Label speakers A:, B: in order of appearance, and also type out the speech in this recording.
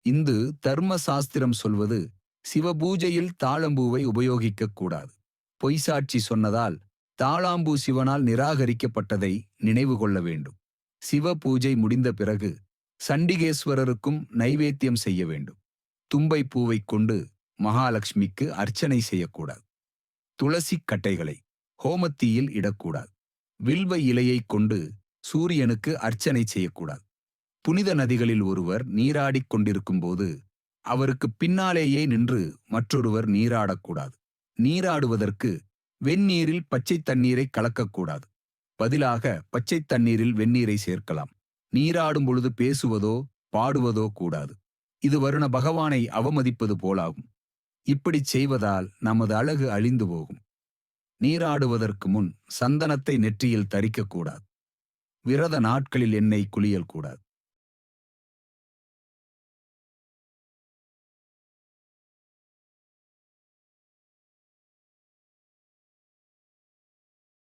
A: இந்து தர்ம சாஸ்திரம் சொல்வது சிவபூஜையில் தாழம்பூவை உபயோகிக்கக் கூடாது. பொய்சாட்சி சொன்னதால் தாழாம்பூ சிவனால் நிராகரிக்கப்பட்டதை நினைவு கொள்ள வேண்டும். சிவ பூஜை முடிந்த பிறகு சண்டிகேஸ்வரருக்கும் நைவேத்தியம் செய்ய வேண்டும். தும்பை பூவைக் கொண்டு மகாலட்சுமிக்கு அர்ச்சனை செய்யக்கூடாது. துளசி கட்டைகளை ஹோமத்தீயில் இடக்கூடாது. வில்வ இலையைக் கொண்டு சூரியனுக்கு அர்ச்சனை செய்யக்கூடாது. புனித நதிகளில் ஒருவர் நீராடிக் கொண்டிருக்கும்போது அவருக்கு பின்னாலேயே நின்று மற்றொருவர் நீராடக்கூடாது. நீராடுவதற்கு வெந்நீரில் பச்சை தண்ணீரை கலக்கக்கூடாது. பதிலாக பச்சை தண்ணீரில் வெந்நீரை சேர்க்கலாம். நீராடும் பொழுது பேசுவதோ பாடுவதோ கூடாது. இது வருண பகவானை அவமதிப்பது போலாகும். இப்படிச் செய்வதால் நமது அழகு அழிந்து போகும். நீராடுவதற்கு முன் சந்தனத்தை நெற்றியில் தரிக்கக்கூடாது. விரத நாட்களில் எண்ணெய் குளியல் கூடாது.